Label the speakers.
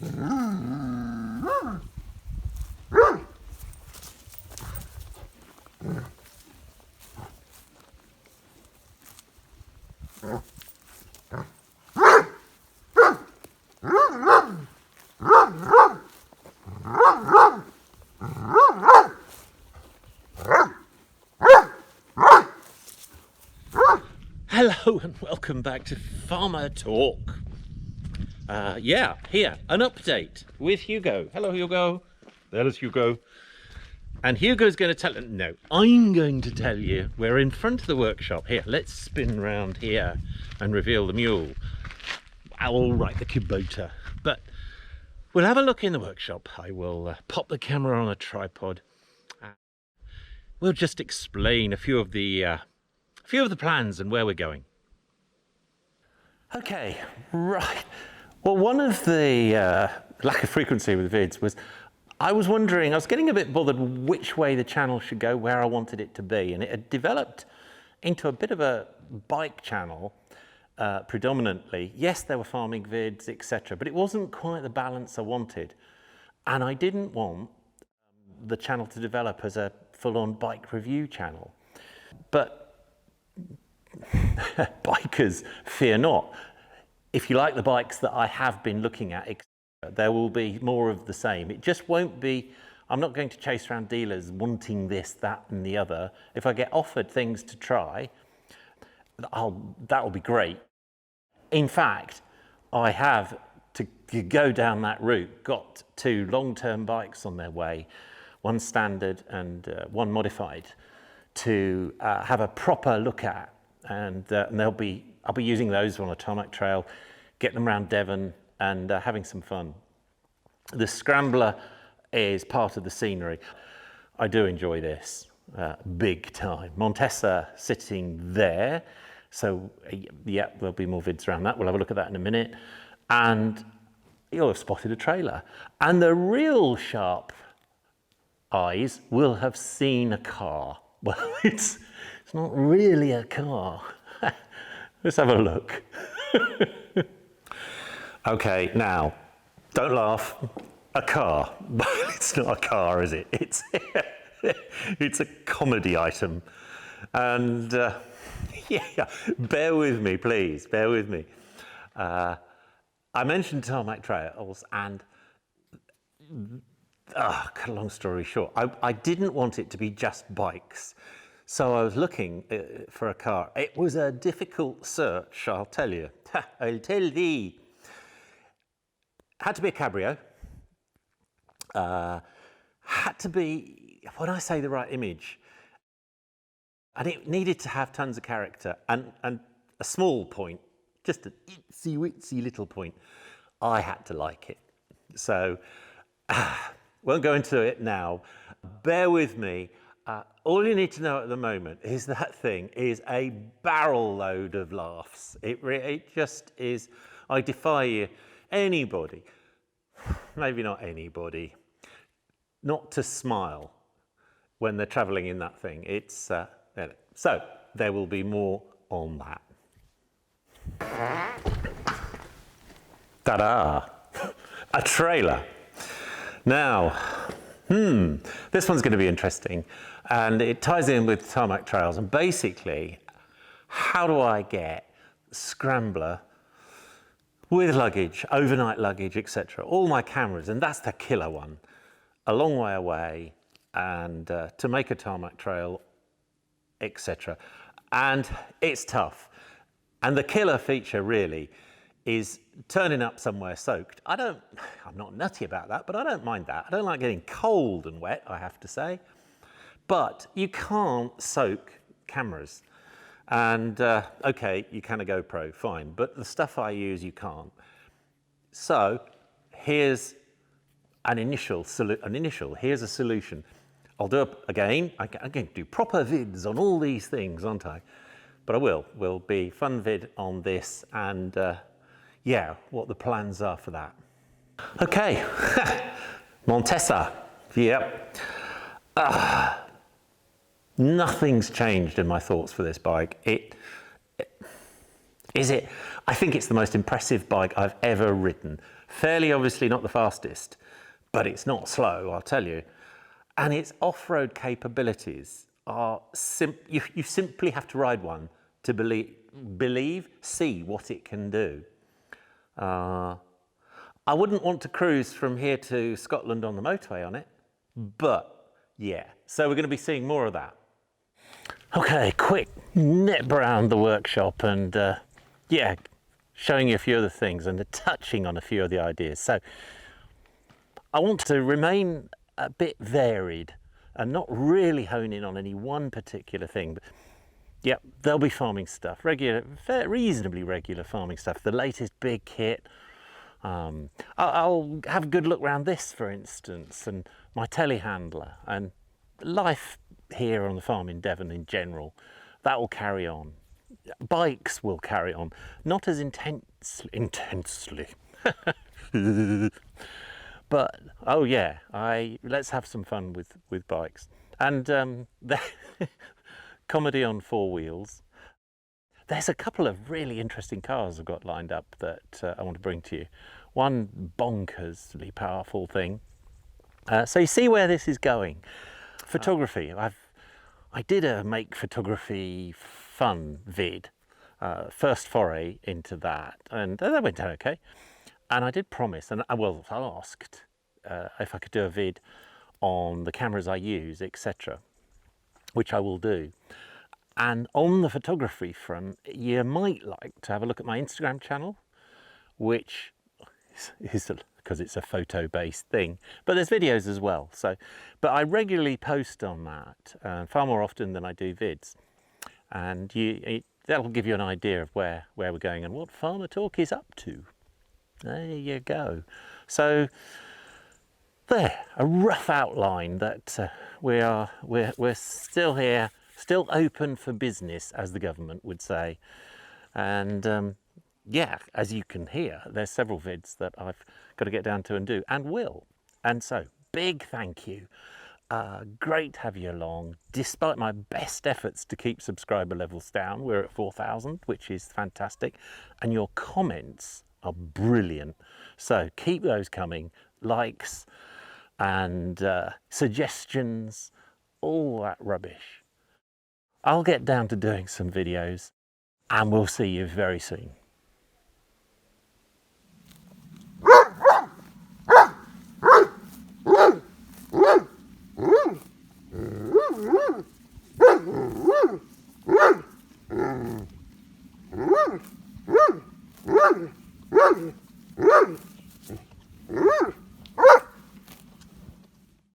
Speaker 1: Hello and welcome back to Farmer Talk. Here, an update with Hugo. Hello, Hugo. There's Hugo. And Hugo's going to tell... No, I'm going to tell you. We're in front of the workshop. Here, let's spin round here and reveal the mule. All right, the Kubota. But we'll have a look in the workshop. I will pop the camera on a tripod. We'll just explain a few of the plans and where we're going. Okay, right. Well, one of the lack of frequency with vids was I was getting a bit bothered which way the channel should go, where I wanted it to be, and it had developed into a bit of a bike channel predominantly. Yes, there were farming vids, etc., but it wasn't quite the balance I wanted, and I didn't want the channel to develop as a full-on bike review channel. But bikers, fear not. If you like the bikes that I have been looking at, there will be more of the same. It just won't be, I'm not going to chase around dealers wanting this, that and the other. If I get offered things to try, that will be great. In fact, I have, to go down that route, got two long-term bikes on their way, one standard and one modified, to have a proper look at. And I'll be using those on a tarmac trail, getting them around Devon and having some fun. The Scrambler is part of the scenery. I do enjoy this big time. Montesa sitting there. So yeah, there'll be more vids around that. We'll have a look at that in a minute. And you'll have spotted a trailer. And the real sharp eyes will have seen a car. Well, it's not really a car. Let's have a look. Okay, now, don't laugh. A car. It's not a car, is it? It's a comedy item. And yeah, bear with me, please. Bear with me. I mentioned tarmac trails, and cut a long story short, I didn't want it to be just bikes. So I was looking for a car. It was a difficult search, I'll tell you. I'll tell thee. Had to be a cabrio. Had to be, when I say the right image, and it needed to have tons of character and a small point, just an itsy witsy little point. I had to like it. So, won't go into it now. Bear with me. All you need to know at the moment is that thing is a barrel load of laughs. It just is. I defy you, anybody, maybe not anybody, not to smile when they're travelling in that thing. It's so there will be more on that. Ta-da! A trailer. Now, this one's going to be interesting, and it ties in with tarmac trails. And basically, how do I get Scrambler with luggage, overnight luggage, etc., all my cameras, and that's the killer one, a long way away, and to make a tarmac trail, etc. And it's tough. And the killer feature really is turning up somewhere soaked. I'm not nutty about that, but I don't mind that. I don't like getting cold and wet, I have to say. But you can't soak cameras. And okay, you can a GoPro, fine, but the stuff I use, you can't. So here's here's a solution. I'll do it again. I'm going to do proper vids on all these things, aren't I? But I will be fun vid on this, and yeah, what the plans are for that. Okay, Montesa, yep. Nothing's changed in my thoughts for this bike. I think it's the most impressive bike I've ever ridden. Fairly obviously not the fastest, but it's not slow, I'll tell you. And its off-road capabilities are you simply have to ride one to see what it can do. I wouldn't want to cruise from here to Scotland on the motorway on it, but yeah. So we're going to be seeing more of that. Okay, quick nip around the workshop and yeah, showing you a few of the things and touching on a few of the ideas. So I want to remain a bit varied and not really hone in on any one particular thing. But yeah, there'll be farming stuff, reasonably regular farming stuff, the latest big kit. I'll have a good look around this, for instance, and my telehandler and life here on the farm in Devon in general. That will carry on. Bikes will carry on, not as intensely. But oh yeah, let's have some fun with bikes and the comedy on four wheels. There's a couple of really interesting cars I've got lined up that I want to bring to you. One bonkersly powerful thing. So you see where this is going. Photography. I did a make photography fun vid, first foray into that, and that went okay. And I did promise, and I was asked if I could do a vid on the cameras I use, etc., which I will do. And on the photography front, you might like to have a look at my Instagram channel, which is because it's a photo-based thing, but there's videos as well. So, but I regularly post on that, far more often than I do vids, and that'll give you an idea of where we're going and what Farmer Talk is up to. There you go. So there, a rough outline that we're still here, still open for business, as the government would say. And yeah, as you can hear, there's several vids that I've got to get down to and do, and will. And so, big thank you. Great to have you along. Despite my best efforts to keep subscriber levels down, we're at 4,000, which is fantastic. And your comments are brilliant. So keep those coming. Likes and suggestions, all that rubbish. I'll get down to doing some videos and we'll see you very soon.